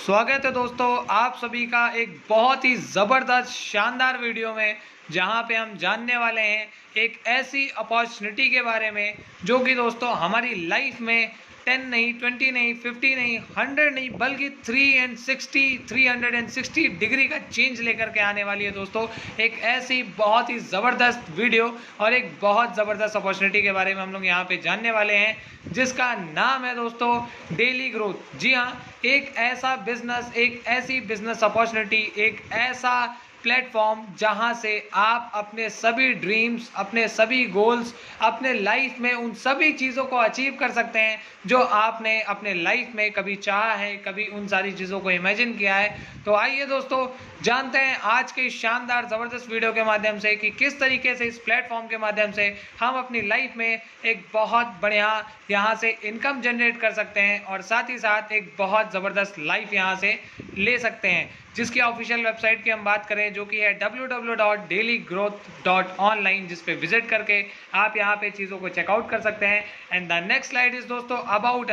स्वागत है दोस्तों आप सभी का एक बहुत ही ज़बरदस्त शानदार वीडियो में, जहां पे हम जानने वाले हैं एक ऐसी अपॉर्चुनिटी के बारे में जो कि दोस्तों हमारी लाइफ में 10 नहीं, 20 नहीं, 50 नहीं, 100 नहीं, बल्कि 360 डिग्री का चेंज लेकर के आने वाली है दोस्तों। एक ऐसी बहुत ही ज़बरदस्त वीडियो और एक बहुत ज़बरदस्त अपॉर्चुनिटी के बारे में हम लोग यहाँ पे जानने वाले हैं, जिसका नाम है दोस्तों डेली ग्रोथ। जी हाँ, एक ऐसा बिजनेस, एक ऐसी बिजनेस अपॉर्चुनिटी, एक ऐसा प्लेटफॉर्म जहां से आप अपने सभी ड्रीम्स, अपने सभी गोल्स, अपने लाइफ में उन सभी चीज़ों को अचीव कर सकते हैं जो आपने अपने लाइफ में कभी चाहा है, कभी उन सारी चीज़ों को इमेजिन किया है। तो आइए दोस्तों जानते हैं आज के शानदार ज़बरदस्त वीडियो के माध्यम से कि किस तरीके से इस प्लेटफॉर्म के माध्यम से हम अपनी लाइफ में एक बहुत बढ़िया यहाँ से इनकम जनरेट कर सकते हैं और साथ ही साथ एक बहुत ज़बरदस्त लाइफ यहाँ से ले सकते हैं, जिसकी ऑफिशियल वेबसाइट की हम बात करें जो कि है www.dailygrowth.online, जिस पे विजिट करके आप यहाँ पे चीज़ों को चेकआउट कर सकते हैं। And the next slide is दोस्तों अबाउट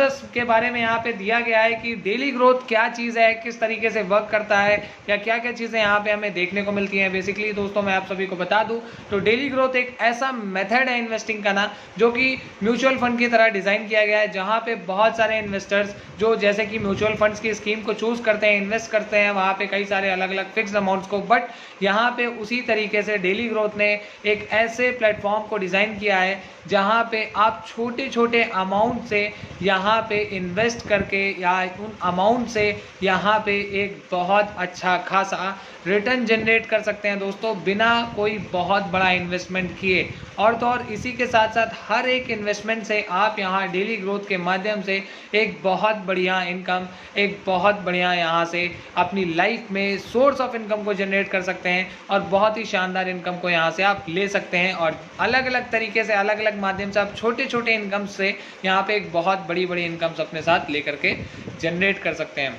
अस के बारे में यहाँ पे दिया गया है कि डेली ग्रोथ क्या चीज़ है, किस तरीके से वर्क करता है, या क्या क्या चीज़ें यहाँ पे हमें देखने को मिलती हैं। बेसिकली दोस्तों मैं आप सभी को बता दूँ तो डेली ग्रोथ एक ऐसा मेथड है इन्वेस्टिंग का ना, जो कि म्यूचुअल फंड की तरह डिज़ाइन किया गया है, जहाँ पे बहुत सारे इन्वेस्टर्स जो जैसे कि म्यूचुअल फंड्स की स्कीम को चूज़ करते हैं, इन्वेस्ट करते हैं वहाँ पे कई सारे अलग अलग फिक्स्ड अमाउंट्स को, बट यहाँ पे उसी तरीके से डेली ग्रोथ ने एक ऐसे प्लेटफॉर्म को डिज़ाइन किया है जहाँ पे आप छोटे छोटे अमाउंट से यहाँ पे इन्वेस्ट करके या उन अमाउंट से यहाँ पे एक बहुत अच्छा खासा रिटर्न जनरेट कर सकते हैं दोस्तों, बिना कोई बहुत बड़ा इन्वेस्टमेंट किए। और तो और इसी के साथ साथ हर एक इन्वेस्टमेंट से आप यहाँ डेली ग्रोथ के माध्यम से एक बहुत बढ़िया इनकम, एक बहुत बढ़िया यहाँ से अपनी लाइफ में सोर्स ऑफ इनकम को जनरेट कर सकते हैं और बहुत ही शानदार इनकम को यहाँ से आप ले सकते हैं। और अलग अलग तरीके से, अलग अलग माध्यम से आप छोटे छोटे इनकम से यहाँ पे एक बहुत बड़ी बड़ी इनकम्स अपने साथ लेकर के जनरेट कर सकते हैं।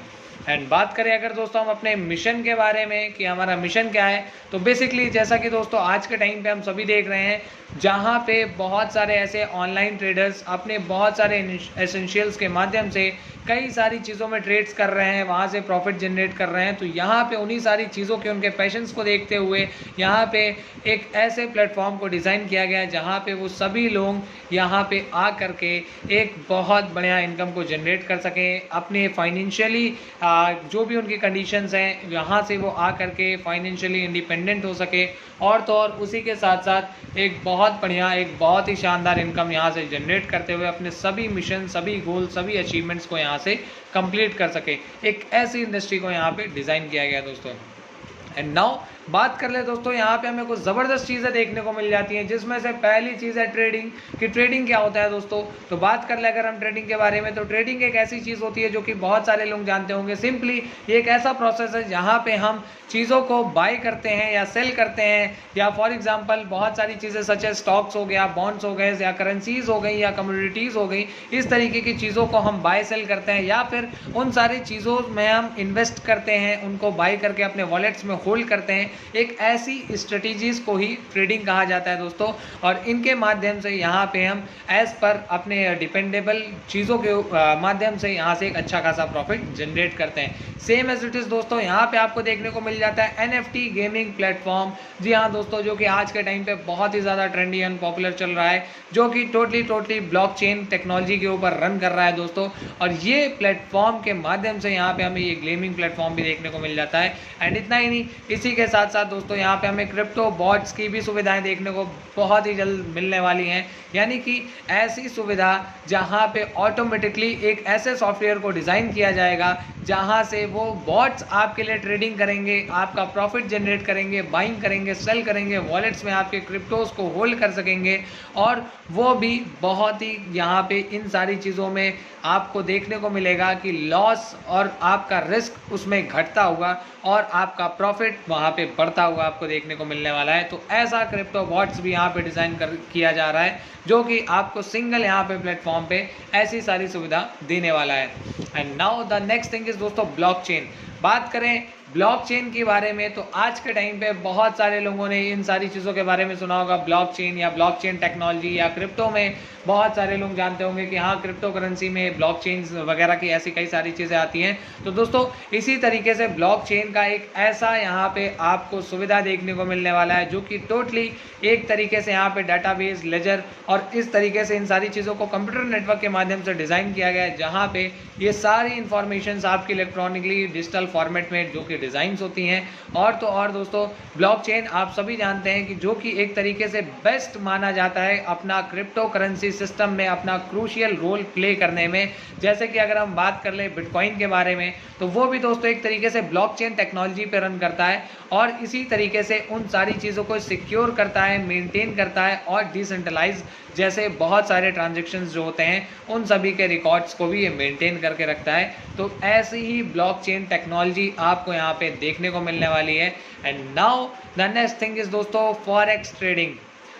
एंड बात करें अगर दोस्तों हम अपने मिशन के बारे में कि हमारा मिशन क्या है, तो बेसिकली जैसा कि दोस्तों आज के टाइम पे हम सभी देख रहे हैं, जहाँ पे बहुत सारे ऐसे ऑनलाइन ट्रेडर्स अपने बहुत सारे एसेंशियल्स के माध्यम से कई सारी चीज़ों में ट्रेड्स कर रहे हैं, वहाँ से प्रॉफिट जनरेट कर रहे हैं। तो यहाँ पे उन्हीं सारी चीज़ों के, उनके पैशंस को देखते हुए यहाँ पे एक ऐसे प्लेटफॉर्म को डिज़ाइन किया गया है जहाँ पे वो सभी लोग यहाँ पे आ करके एक बहुत बढ़िया इनकम को जनरेट कर सकें, अपने फाइनेंशियली जो भी उनकी कंडीशंस हैं यहाँ से वो आ करके फाइनेंशियली इंडिपेंडेंट हो सके। और तो और उसी के साथ साथ एक बहुत बढ़िया, एक बहुत ही शानदार इनकम यहाँ से जनरेट करते हुए अपने सभी मिशन, सभी गोल, सभी अचीवमेंट्स को यहाँ से कंप्लीट कर सके। एक ऐसी इंडस्ट्री को यहाँ पे डिज़ाइन किया गया दोस्तों। एंड नाउ बात कर ले दोस्तों, यहाँ पे हमें कुछ ज़बरदस्त चीज़ें देखने को मिल जाती हैं, जिसमें से पहली चीज़ है ट्रेडिंग। कि ट्रेडिंग क्या होता है दोस्तों, तो बात कर ले अगर हम ट्रेडिंग के बारे में, तो ट्रेडिंग एक ऐसी चीज़ होती है जो कि बहुत सारे लोग जानते होंगे। सिंपली ये एक ऐसा प्रोसेस है जहाँ पे हम चीज़ों को बाय करते हैं या सेल करते हैं, या फॉर एग्जाम्पल बहुत सारी चीज़ें सच एज स्टॉक्स हो गया, बॉन्ड्स हो गए, या करेंसीज हो गई, या कमोडिटीज़ हो गई, इस तरीके की चीज़ों को हम बाय सेल करते हैं, या फिर उन सारी चीज़ों में हम इन्वेस्ट करते हैं, उनको बाय करके अपने वॉलेट्स में होल्ड करते हैं। एक ऐसी स्ट्रेटजीज को ही ट्रेडिंग कहा जाता है दोस्तों। और इनके माध्यम से यहाँ पे हम एज पर अपने डिपेंडेबल चीज़ों के माध्यम से यहाँ से एक अच्छा खासा प्रॉफिट जनरेट करते हैं। सेम एज इट इज़ दोस्तों यहाँ पे आपको देखने को मिल जाता है NFT गेमिंग प्लेटफॉर्म। जी हाँ दोस्तों, जो कि आज के टाइम पे बहुत ही ज़्यादा ट्रेंडी एंड पॉपुलर चल रहा है, जो कि टोटली ब्लॉकचेन टेक्नोलॉजी के ऊपर रन कर रहा है दोस्तों। और ये प्लेटफॉर्म के माध्यम से यहाँ पे हमें ये गेमिंग प्लेटफॉर्म भी देखने को मिल जाता है। एंड इतना ही नहीं, इसी के साथ साथ दोस्तों यहाँ पे हमें क्रिप्टो बॉट्स की भी सुविधाएं देखने को बहुत ही जल्द मिलने वाली हैं। यानी कि ऐसी सुविधा जहाँ पे ऑटोमेटिकली एक ऐसे सॉफ्टवेयर को डिज़ाइन किया जाएगा जहाँ से वो बॉट्स आपके लिए ट्रेडिंग करेंगे, आपका प्रॉफिट जनरेट करेंगे, बाइंग करेंगे, सेल करेंगे, वॉलेट्स में आपके क्रिप्टोज को होल्ड कर सकेंगे। और वो भी बहुत ही यहाँ पे इन सारी चीज़ों में आपको देखने को मिलेगा कि लॉस और आपका रिस्क उसमें घटता हुआ और आपका प्रॉफिट वहाँ पे बढ़ता हुआ आपको देखने को मिलने वाला है। तो ऐसा क्रिप्टो बॉट्स भी यहाँ पे डिज़ाइन किया जा रहा है, जो कि आपको सिंगल यहाँ पे प्लेटफॉर्म पे ऐसी सारी सुविधा देने वाला है। And now the next thing is दोस्तों ब्लॉकचेन। बात करें ब्लॉकचेन के बारे में, तो आज के टाइम पे बहुत सारे लोगों ने इन सारी चीज़ों के बारे में सुना होगा। ब्लॉकचेन या ब्लॉकचेन टेक्नोलॉजी या क्रिप्टो में बहुत सारे लोग जानते होंगे कि हाँ, क्रिप्टो करेंसी में ब्लॉकचेन वगैरह की ऐसी कई सारी चीज़ें आती हैं। तो दोस्तों इसी तरीके से ब्लॉकचेन का एक ऐसा यहाँ पे आपको सुविधा देखने को मिलने वाला है जो कि टोटली एक तरीके से यहाँ पे डाटाबेस, लेजर और इस तरीके से इन सारी चीज़ों को कंप्यूटर नेटवर्क के माध्यम से डिज़ाइन किया गया है, जहाँ पे ये सारी इंफॉर्मेशन आपकी इलेक्ट्रॉनिकली डिजिटल फॉर्मेट में जो कि डिज़ाइंस होती हैं। और तो और दोस्तों ब्लॉकचेन आप सभी जानते हैं कि जो कि एक तरीके से बेस्ट माना जाता है अपना क्रिप्टो करेंसी सिस्टम में अपना क्रूशियल रोल प्ले करने में। जैसे कि अगर हम बात कर ले बिटकॉइन के बारे में, तो वो भी दोस्तों एक तरीके से ब्लॉकचेन टेक्नोलॉजी पे रन करता है और इसी तरीके से उन सारी चीज़ों को सिक्योर करता है, मेंटेन करता है और डिसेंट्रलाइज जैसे बहुत सारे ट्रांजेक्शन्स जो होते हैं उन सभी के रिकॉर्ड्स को भी ये मेंटेन करके रखता है। तो ऐसी ही ब्लॉकचेन टेक्नोलॉजी आपको यहाँ पे देखने को मिलने वाली है। And now the next thing is दोस्तों फॉरेक्स ट्रेडिंग।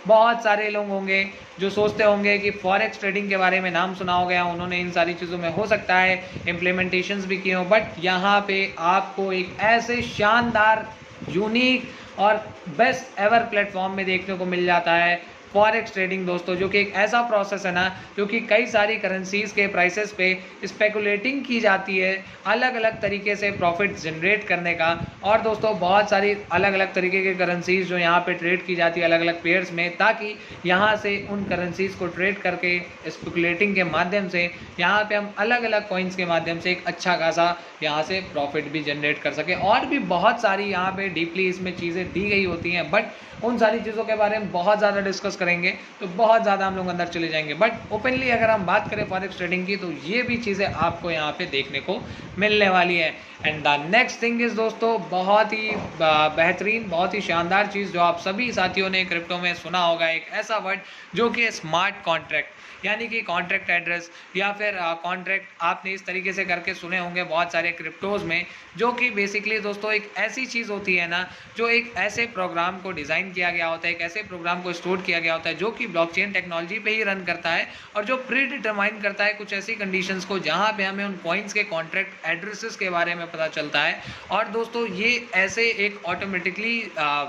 बहुत सारे लोग होंगे जो सोचते होंगे कि फॉरेक्स ट्रेडिंग के बारे में नाम सुना हो गया, उन्होंने इन सारी चीज़ों में हो सकता है इम्प्लीमेंटेशंस भी किए हों, बट यहाँ पे आपको एक ऐसे शानदार, यूनिक और बेस्ट एवर प्लेटफॉर्म में देखने को मिल जाता है फॉरेक्स ट्रेडिंग दोस्तों, जो कि एक ऐसा प्रोसेस है ना जो कि कई सारी करेंसीज के प्राइसेस पे स्पेकुलेटिंग की जाती है अलग अलग तरीके से प्रॉफिट जनरेट करने का। और दोस्तों बहुत सारी अलग अलग तरीके के करेंसीज जो यहाँ पे ट्रेड की जाती है अलग अलग पेयर्स में, ताकि यहाँ से उन करेंसीज को ट्रेड करके स्पेकुलेटिंग के माध्यम से यहाँ पे हम अलग अलग कॉइन्स के माध्यम से एक अच्छा खासा यहाँ से प्रॉफिट भी जनरेट कर सके। और भी बहुत सारी यहाँ पे डीपली इसमें चीज़ें दी गई होती हैं, बट उन सारी चीज़ों के बारे में बहुत ज़्यादा डिस्कस करेंगे तो बहुत ज़्यादा हम लोग अंदर चले जाएंगे। बट ओपनली अगर हम बात करें फॉरेक्स ट्रेडिंग की, तो ये भी चीज़ें आपको यहाँ पे देखने को मिलने वाली है। And the next thing is दोस्तों बहुत ही बेहतरीन, बहुत ही शानदार चीज़ जो आप सभी साथियों ने क्रिप्टो में सुना होगा, एक ऐसा वर्ड जो कि स्मार्ट कॉन्ट्रैक्ट, यानी कि कॉन्ट्रैक्ट एड्रेस या फिर कॉन्ट्रैक्ट आपने इस तरीके से करके सुने होंगे बहुत सारे क्रिप्टोज में, जो कि बेसिकली दोस्तों एक ऐसी चीज़ होती है ना जो एक ऐसे प्रोग्राम को डिज़ाइन किया गया होता है, एक ऐसे प्रोग्राम को स्टोर किया गया होता है जो कि ब्लॉकचेन टेक्नोलॉजी पे ही रन करता है और जो प्री डिटरमाइन करता है कुछ ऐसी कंडीशंस को जहाँ पे हमें उन कॉइन्स के कॉन्ट्रैक्ट एड्रेसेस के बारे में पता चलता है। और दोस्तों ये ऐसे एक ऑटोमेटिकली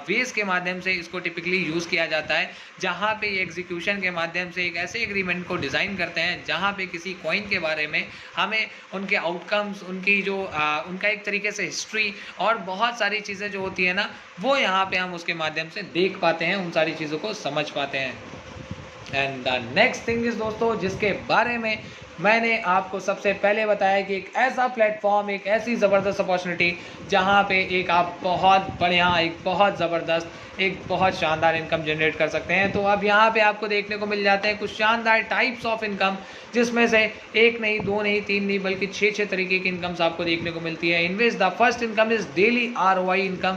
वेज के माध्यम से इसको टिपिकली यूज़ किया जाता है, जहाँ पे एग्जीक्यूशन के माध्यम से एक ऐसे एग्रीमेंट को डिज़ाइन करते हैं जहाँ पे किसी कॉइन के बारे में हमें उनके आउटकम्स, उनकी जो उनका एक तरीके से हिस्ट्री और बहुत सारी चीज़ें जो होती है ना वो यहाँ पे हम उसके माध्यम से देख पाते हैं, उन सारी चीज़ों को समझ पाते हैं। And the next thing is दोस्तों जिसके बारे में मैंने आपको सबसे पहले बताया कि एक ऐसा प्लेटफॉर्म, एक ऐसी ज़बरदस्त अपॉर्चुनिटी जहाँ पे एक आप बहुत बढ़िया, एक बहुत ज़बरदस्त, एक बहुत शानदार इनकम जनरेट कर सकते हैं। तो अब यहाँ पे आपको देखने को मिल जाते हैं कुछ शानदार टाइप्स ऑफ इनकम, जिसमें से एक नहीं, दो नहीं, तीन नहीं, बल्कि 6 तरीके की इनकम्स आपको देखने को मिलती है। In which the first income is daily ROI income,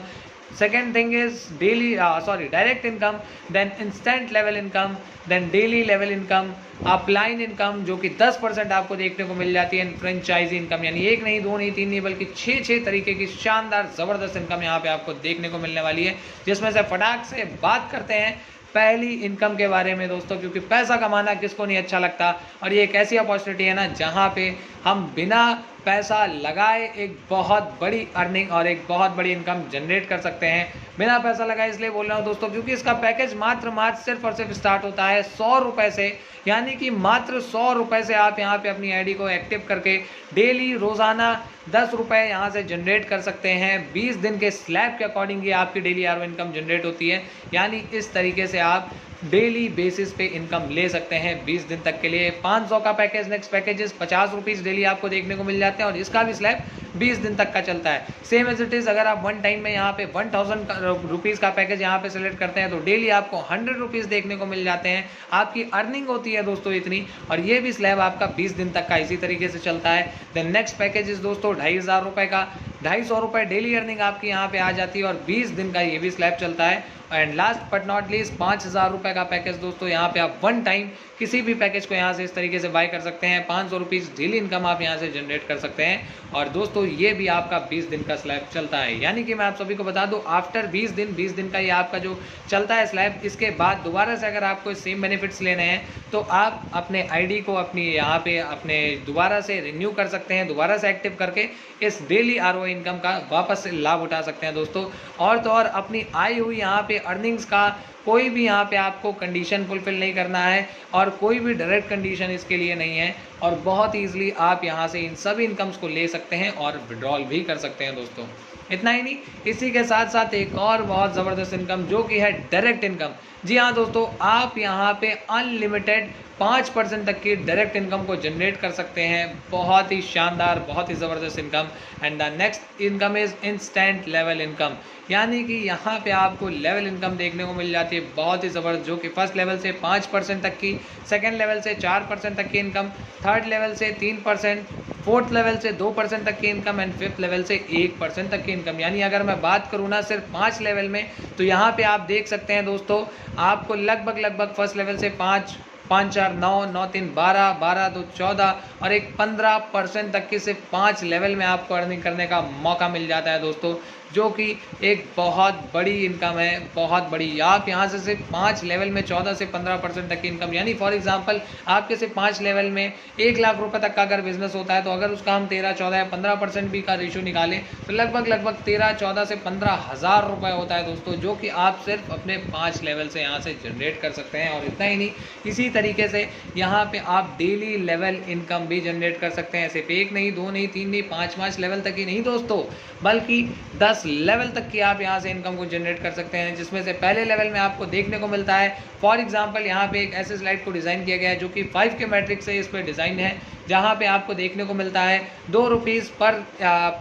second thing is direct income, then instant level income, then daily level income, upline income जो कि 10% आपको देखने को मिल जाती है, फ्रेंचाइजी इनकम, यानी एक नहीं, दो नहीं, तीन नहीं, बल्कि 6 तरीके की शानदार ज़बरदस्त इनकम यहाँ पे आपको देखने को मिलने वाली है। जिसमें से फटाक से बात करते हैं पहली इनकम के बारे में दोस्तों, क्योंकि पैसा कमाना किसको नहीं अच्छा लगता और ये एक ऐसी अपॉर्चुनिटी है ना जहाँ पे हम बिना पैसा लगाए एक बहुत बड़ी अर्निंग और एक बहुत बड़ी इनकम जनरेट कर सकते हैं। बिना पैसा लगाए इसलिए बोल रहा हूँ दोस्तों क्योंकि इसका पैकेज मात्र सिर्फ और सिर्फ स्टार्ट होता है 100 रुपये से, यानी कि मात्र 100 रुपये से आप यहाँ पे अपनी आईडी को एक्टिव करके डेली रोज़ाना 10 रुपये यहाँ से जनरेट कर सकते हैं। 20 दिन के स्लैब के अकॉर्डिंग ये आपकी डेली ROI इनकम जनरेट होती है, यानी इस तरीके से आप डेली बेसिस पे इनकम ले सकते हैं 20 दिन तक के लिए। 500 का package, next packages 50 rupees daily आपको देखने को मिल जाते हैं और इसका भी स्लैब 20 दिन तक का चलता है। सेम एज इट इज़ अगर आप वन टाइम में यहाँ पे 1000 रुपीज़ का पैकेज यहाँ पे सेलेक्ट करते हैं तो डेली आपको 100 रुपीज़ देखने को मिल जाते हैं। आपकी अर्निंग होती है दोस्तों इतनी, और ये भी स्लैब आपका 20 दिन तक का इसी तरीके से चलता है। देन नेक्स्ट पैकेज इज दोस्तों 2500 रुपये का, 250 रुपये डेली अर्निंग आपकी यहाँ पे आ जाती है और 20 दिन का ये भी स्लैब चलता है। And last but not least 5000 रुपये का पैकेज दोस्तों, यहाँ पे आप वन टाइम किसी भी पैकेज को यहाँ से इस तरीके से बाय कर सकते हैं। 500 रुपीज़ डेली इनकम आप यहाँ से जनरेट कर सकते हैं। और दोस्तों दोस्तों ये भी आपका 20 दिन का स्लैब चलता है। यानी कि मैं आप सभी को बता दूं, आफ्टर 20 दिन का ये आपका जो चलता है स्लैब, इसके बाद दोबारा से अगर आपको सेम बेनिफिट्स लेने हैं तो आप अपने आईडी को अपनी यहाँ पे अपने दोबारा से रिन्यू कर सकते हैं, दोबारा से एक्टिव करके इस डेली आरओआई इनकम का वापस से लाभ उठा सकते हैं दोस्तों। और तो और अपनी आई हुई यहाँ पे अर्निंग्स का कोई भी यहाँ पे आपको कंडीशन फुलफिल नहीं करना है और कोई भी डायरेक्ट कंडीशन इसके लिए नहीं है, और बहुत ईजिली आप यहाँ से इन सभी इनकम्स को ले सकते हैं और विड्रॉल भी कर सकते हैं दोस्तों। इतना ही नहीं, इसी के साथ साथ एक और बहुत ज़बरदस्त इनकम जो कि है डायरेक्ट इनकम। जी हाँ दोस्तों, आप यहाँ पे अनलिमिटेड 5% तक की डायरेक्ट इनकम को जनरेट कर सकते हैं। बहुत ही शानदार, बहुत ही ज़बरदस्त income. And the next income is instant level income, यानी कि यहाँ पे आपको लेवल इनकम देखने को मिल जाती है बहुत ही ज़बरदस्त, जो कि फर्स्ट लेवल से 5% तक की, सेकेंड लेवल से 4% तक की इनकम, थर्ड लेवल से 3%, फोर्थ लेवल से 2% तक की इनकम एंड फिफ्थ लेवल से 1% तक की इनकम। यानी अगर मैं बात करूँ ना सिर्फ 5 लेवल में, तो यहाँ पे आप देख सकते हैं दोस्तों, आपको लगभग फर्स्ट लेवल से 5 4 9 9 3 12 12 2 14 और एक 15% तक की सिर्फ 5 लेवल में आपको अर्निंग करने का मौका मिल जाता है दोस्तों, जो कि एक बहुत बड़ी इनकम है, बहुत बड़ी। आप यहाँ से सिर्फ 5 लेवल में 14 से 15% तक की इनकम, यानी फॉर एग्जांपल आपके सिर्फ 5 लेवल में 1 लाख रुपए तक का अगर बिजनेस होता है, तो अगर उसका हम 13 14 या 15% भी का रेशो निकालें तो लगभग 13 14 से 15 हज़ार रुपये होता है दोस्तों, जो कि आप सिर्फ अपने 5 लेवल से यहाँ से जनरेट कर सकते हैं। और इतना ही नहीं, इसी तरीके से यहाँ पे आप डेली लेवल इनकम भी जनरेट कर सकते हैं। सिर्फ 1 नहीं, 2 नहीं, 3 नहीं, 5 लेवल तक ही नहीं दोस्तों, बल्कि 10 लेवल तक की आप यहाँ से इनकम को जनरेट कर सकते हैं, जिसमें से पहले लेवल में आपको देखने को मिलता है, फॉर एग्जांपल यहाँ पे एक ऐसे स्लाइड को डिज़ाइन किया गया है जो कि 5 के मैट्रिक्स से इस पर डिज़ाइन है, जहाँ पे आपको देखने को मिलता है 2 रुपीज़ पर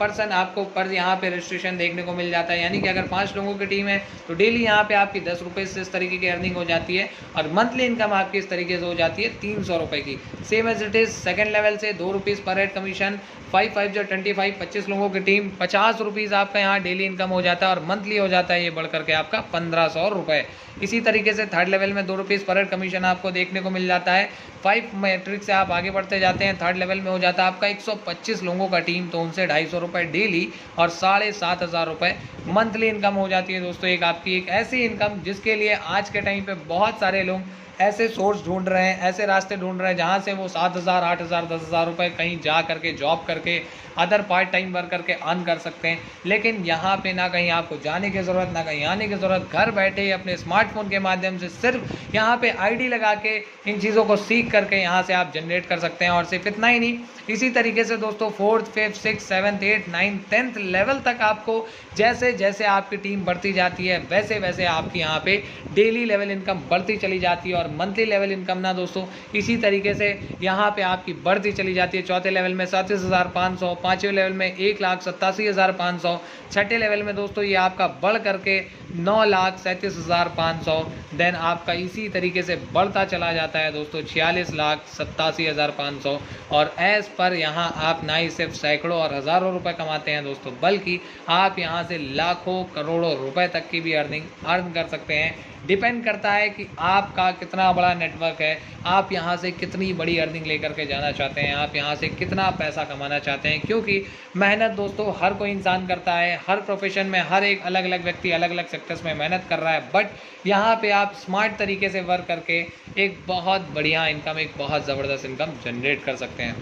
पर्सन आपको पर यहाँ पे रजिस्ट्रेशन देखने को मिल जाता है। यानी कि अगर 5 लोगों की टीम है तो डेली यहाँ पे आपकी 10 रुपये से इस तरीके की अर्निंग हो जाती है, और मंथली इनकम आपकी इस तरीके से हो जाती है 300 रुपये की। Same as it is second level से 2 रुपीज़ पर हेड कमीशन, 5 5 जो 25, 25 लोगों की टीम, 50 रुपीज़ आपका यहाँ डेली इनकम हो जाता है, और मंथली हो जाता है ये बढ़ करके आपका 1500 रुपये। इसी तरीके से थर्ड लेवल में 2 रुपीज़ पर हेड कमीशन आपको देखने को मिल जाता है। 5 मैट्रिक से आप आगे बढ़ते जाते हैं, थर्ड लेवल में हो जाता है आपका 125 लोगों का टीम, तो उनसे 250 रुपये डेली और 7,500 रुपये मंथली इनकम हो जाती है दोस्तों। एक आपकी एक ऐसी इनकम जिसके लिए आज के टाइम पे बहुत सारे लोग ऐसे सोर्स ढूंढ रहे हैं, ऐसे रास्ते ढूंढ रहे हैं जहाँ से वो 7,000 8,000 10,000 रुपये कहीं जा करके जॉब करके अदर पार्ट टाइम वर्क करके अर्न कर सकते हैं। लेकिन यहाँ पे ना कहीं आपको जाने की ज़रूरत, ना कहीं आने की ज़रूरत, घर बैठे ही अपने स्मार्टफोन के माध्यम से सिर्फ यहाँ पे आईडी लगा के इन चीज़ों को सीख करके यहाँ से आप जनरेट कर सकते हैं। और सिर्फ इतना ही नहीं, इसी तरीके से दोस्तों 4th 5th 6th 7th 8th 9th 10th level तक आपको जैसे जैसे आपकी टीम बढ़ती जाती है वैसे वैसे आपकी यहाँ पे डेली लेवल इनकम बढ़ती चली जाती है, और मंथली लेवल इनकम ना दोस्तों इसी तरीके से यहाँ पे आपकी बढ़ती चली जाती है। चौथे लेवल में 37,500, पाँचवें लेवल में 1,87,500, छठे लेवल में दोस्तों ये आपका बढ़ करके 9,37,500, देन आपका इसी तरीके से बढ़ता चला जाता है दोस्तों 46,87,500। और एज पर यहाँ आप ना ही सिर्फ सैकड़ों और हज़ारों रुपए कमाते हैं दोस्तों, बल्कि आप यहाँ से लाखों करोड़ों रुपए तक की भी अर्न कर सकते हैं। डिपेंड करता है कि आपका कितना बड़ा नेटवर्क है, आप यहाँ से कितनी बड़ी अर्निंग लेकर के जाना चाहते हैं, आप यहाँ से कितना पैसा कमाना चाहते हैं। क्योंकि मेहनत दोस्तों हर कोई इंसान करता है, हर प्रोफेशन में हर एक अलग अलग व्यक्ति अलग अलग सेक्टर्स में मेहनत कर रहा है, बट यहाँ पे आप स्मार्ट तरीके से वर्क करके एक बहुत बढ़िया इनकम, एक बहुत ज़बरदस्त इनकम जनरेट कर सकते हैं।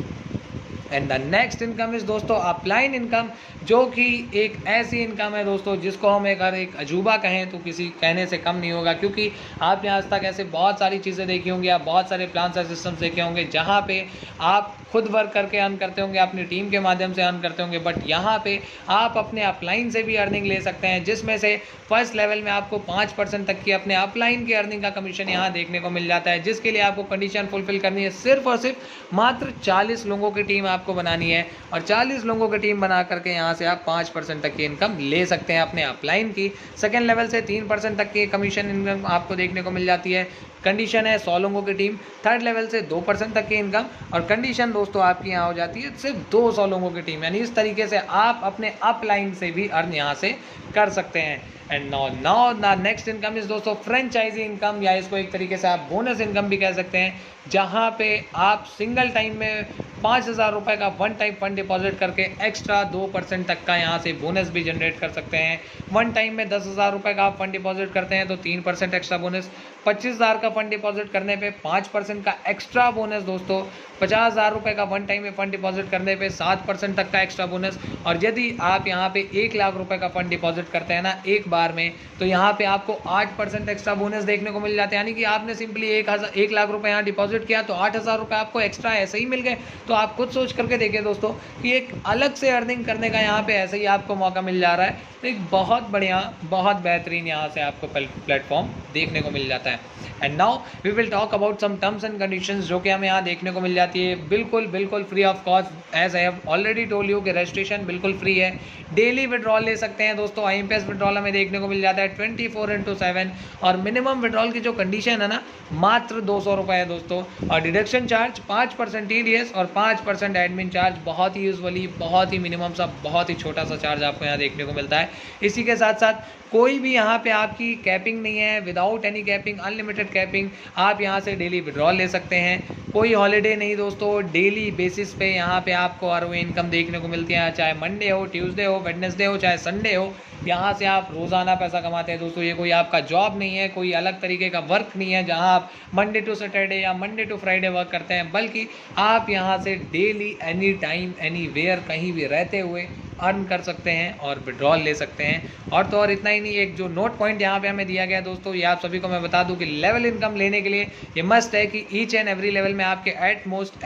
And the next income is दोस्तों अपलाइन इनकम, जो कि एक ऐसी इनकम है दोस्तों जिसको हम अगर एक अजूबा कहें तो किसी कहने से कम नहीं होगा। क्योंकि आपने आज तक ऐसे बहुत सारी चीज़ें देखी होंगी, आप बहुत सारे प्लान्स और सिस्टम्स देखे होंगे जहाँ पे आप खुद वर्क करके अर्न करते होंगे, अपनी टीम के माध्यम से अर्न करते होंगे, बट यहाँ पे आप अपने अपलाइन से भी अर्निंग ले सकते हैं, जिसमें से फर्स्ट लेवल में आपको 5% तक की अपने अपलाइन की अर्निंग का कमीशन यहाँ देखने को मिल जाता है, जिसके लिए आपको कंडीशन फुलफिल करनी है। सिर्फ और सिर्फ मात्र 40 लोगों की टीम आपको बनानी है, और 40 लोगों की टीम बना करके यहाँ से आप 5% तक की इनकम ले सकते हैं अपने अपलाइन की। सेकेंड लेवल से 3% तक की कमीशन इनकम आपको देखने को मिल जाती है। कंडीशन है 100 लोगों की टीम, थर्ड लेवल से 2% तक की इनकम, और कंडीशन दोस्तों आपकी यहाँ हो जाती है सिर्फ 200 लोगों की टीम। यानी इस तरीके से आप अपने अपलाइन से भी अर्न यहाँ से कर सकते हैं। And now the next income is दोस्तों फ्रेंचाइजी इनकम, या इसको एक तरीके से आप बोनस इनकम भी कह सकते हैं, जहां पे आप सिंगल टाइम में 5,000 रुपये का वन टाइम फंड डिपॉजिट करके एक्स्ट्रा 2% तक का यहाँ से बोनस भी जनरेट कर सकते हैं। वन टाइम में 10,000 रुपये का आप फंड डिपॉजिट करते हैं तो 3% एक्स्ट्रा बोनस, 25,000 का फंड डिपॉजिट करने पे 5% का एक्स्ट्रा बोनस दोस्तों, 50,000 रुपये का वन टाइम में फंड डिपॉजिट करने पे 7% तक का एक्स्ट्रा बोनस, और यदि आप यहाँ पे 1,00,000 रुपये का फंड डिपॉजिट करते हैं ना एक बार में, तो यहाँ पे आपको 8% एक्स्ट्रा बोनस देखने को मिल जाते हैं। यानी कि आपने सिंपली 1,00,000 रुपये यहाँ डिपॉजिट किया तो 8,000 रुपये आपको एक्स्ट्रा ऐसे ही मिल गए। तो आप खुद सोच करके देखिए दोस्तों कि एक अलग से अर्निंग करने का यहाँ पे ऐसे ही आपको मौका मिल जा रहा है। तो एक बहुत बढ़िया, बहुत बेहतरीन यहाँ से आपको प्लेटफॉर्म देखने को मिल जाता है। And now we will talk about some terms and conditions जो कि हमें यहाँ देखने को मिल जाती है बिल्कुल free of cost. As I have already told you कि रजिस्ट्रेशन बिल्कुल फ्री है। डेली विड्रॉल ले सकते हैं दोस्तों। IMPS विड्रॉल हमें देखने को मिल जाता है 24/7, और मिनिमम विड्रॉल की जो कंडीशन है ना मात्र 200 रुपये है दोस्तों। और डिडक्शन चार्ज 5% TDS और 5% एडमिन चार्ज, बहुत ही यूजुअली, बहुत ही मिनिमम सा, बहुत ही छोटा सा चार्ज आपको यहाँ देखने को मिलता है। इसी के साथ साथ कोई भी यहाँ पे आपकी कैपिंग नहीं है, without any capping, unlimited capping, आप यहाँ से डेली विड्रॉल ले सकते हैं। कोई हॉलीडे नहीं दोस्तों, डेली बेसिस पे यहाँ पे आपको ROA इनकम देखने को मिलती है, चाहे मंडे हो, ट्यूसडे हो, वेडनेसडे हो, चाहे संडे हो, यहाँ से आप रोज़ाना पैसा कमाते हैं दोस्तों। ये कोई आपका जॉब नहीं है, कोई अलग तरीके का वर्क नहीं है जहाँ आप मंडे टू सैटरडे या मंडे टू फ्राइडे वर्क करते हैं, बल्कि आप यहाँ से daily, any time, anywhere, कहीं भी रहते हुए अर्न कर सकते हैं और विड्रॉल ले सकते हैं। और तो और इतना ही नहीं, एक जो नोट पॉइंट यहाँ पे हमें दिया गया है दोस्तों, ये आप सभी को मैं बता दूं कि लेवल इनकम लेने के लिए ये मस्ट है कि ईच एंड एवरी लेवल में आपके एट मोस्ट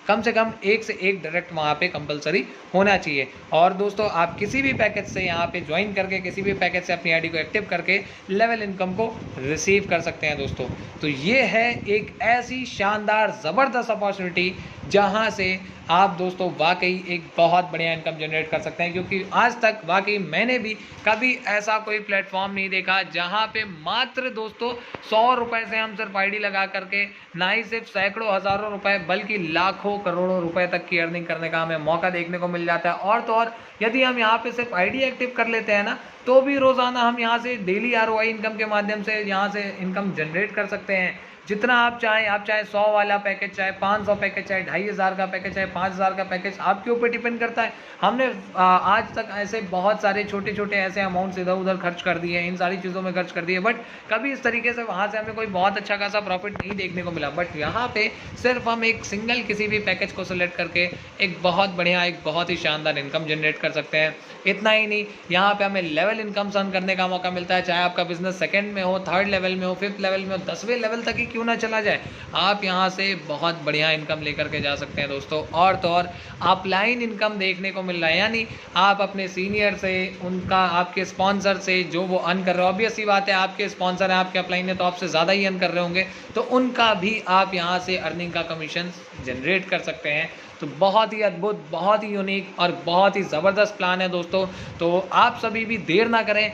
कम से कम एक से एक डायरेक्ट वहाँ पे कंपलसरी होना चाहिए। और दोस्तों आप किसी भी पैकेज से यहाँ पे ज्वाइन करके, किसी भी पैकेज से अपनी आईडी को एक्टिव करके लेवल इनकम को रिसीव कर सकते हैं दोस्तों। तो ये है एक ऐसी शानदार ज़बरदस्त अपॉर्चुनिटी जहाँ से आप दोस्तों वाकई एक बहुत बढ़िया इनकम जनरेट कर सकते हैं, क्योंकि आज तक वाकई मैंने भी कभी ऐसा कोई प्लेटफॉर्म नहीं देखा जहाँ पे मात्र दोस्तों 100 रुपये से हम सिर्फ आईडी लगा करके ना ही सिर्फ सैकड़ों हज़ारों रुपए बल्कि लाखों करोड़ों रुपए तक की अर्निंग करने का हमें मौका देखने को मिल जाता है। और तो और यदि हम यहाँ पे सिर्फ आईडी एक्टिव कर लेते हैं ना, तो भी रोज़ाना हम यहाँ से डेली ROI इनकम के माध्यम से यहाँ से इनकम जनरेट कर सकते हैं जितना आप चाहें। आप चाहे 100 वाला पैकेज, चाहे 500 पैकेज, चाहे 2,500 का पैकेज, चाहे 5,000 का पैकेज, आपके ऊपर डिपेंड करता है। हमने आज तक ऐसे बहुत सारे छोटे छोटे ऐसे अमाउंट्स इधर उधर खर्च कर दिए, इन सारी चीज़ों में खर्च कर दिए, बट कभी इस तरीके से वहाँ से हमें कोई बहुत अच्छा खासा प्रॉफिट नहीं देखने को मिला। बट यहाँ पे सिर्फ हम एक सिंगल किसी भी पैकेज को सेलेक्ट करके एक बहुत बढ़िया, एक बहुत ही शानदार इनकम जनरेट कर सकते हैं। इतना ही नहीं, यहाँ पे हमें लेवल इनकम अर्न करने का मौका मिलता है। चाहे आपका बिजनेस सेकंड में हो, थर्ड लेवल में हो, फिफ्थ लेवल में हो, 10वें लेवल तक ही क्यों ना चला जाए, आप यहाँ से बहुत बढ़िया इनकम लेकर के जा सकते हैं दोस्तों। और तो और अपलाइन इनकम देखने को मिल रहा है, यानी आप अपने सीनियर से, उनका, आपके स्पॉन्सर से जो वो अर्न कर रहे हो, ऑब्वियस सी बात है आपके स्पॉन्सर हैं, आपके अपलाइन है तो आपसे ज़्यादा ही अर्न कर रहे होंगे, तो उनका भी आप यहाँ से अर्निंग का कमीशन जनरेट कर सकते हैं। तो बहुत ही अद्भुत, बहुत ही यूनिक और बहुत ही ज़बरदस्त प्लान है दोस्तों। तो आप सभी भी देर ना करें,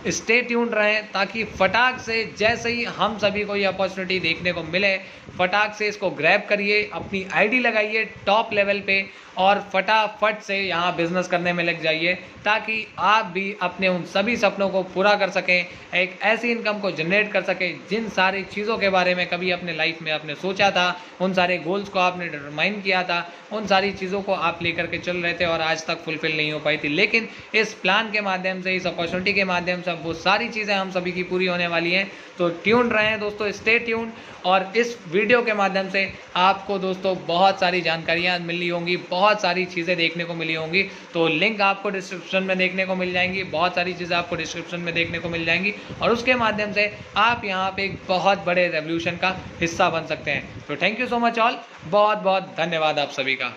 स्टे ट्यून्ड रहें, ताकि फटाक से जैसे ही हम सभी को ये अपॉर्चुनिटी देखने को मिले, फटाक से इसको ग्रैब करिए, अपनी आईडी लगाइए टॉप लेवल पे और फटाफट से यहाँ बिजनेस करने में लग जाइए, ताकि आप भी अपने उन सभी सपनों को पूरा कर सकें, एक ऐसी इनकम को जनरेट कर सकें जिन सारी चीज़ों के बारे में कभी अपने लाइफ में आपने सोचा था, उन सारे गोल्स को आपने डिटरमाइन किया था, उन सारी चीज़ों को आप लेकर के चल रहे थे और आज तक फुलफिल नहीं हो पाई थी। लेकिन इस प्लान के माध्यम से, इस अपॉर्चुनिटी के माध्यम से वो सारी चीज़ें हम सभी की पूरी होने वाली हैं। तो ट्यून रहें दोस्तों, स्टे ट्यून। और इस वीडियो के माध्यम से आपको दोस्तों बहुत सारी जानकारियाँ मिली होंगी, बहुत सारी चीज़ें देखने को मिली होंगी। तो लिंक आपको डिस्क्रिप्शन में देखने को मिल जाएंगी, बहुत सारी चीज़ें आपको डिस्क्रिप्शन में देखने को मिल जाएंगी और उसके माध्यम से आप यहाँ पे एक बहुत बड़े रेवोल्यूशन का हिस्सा बन सकते हैं। तो thank you so much all, बहुत बहुत धन्यवाद आप सभी का।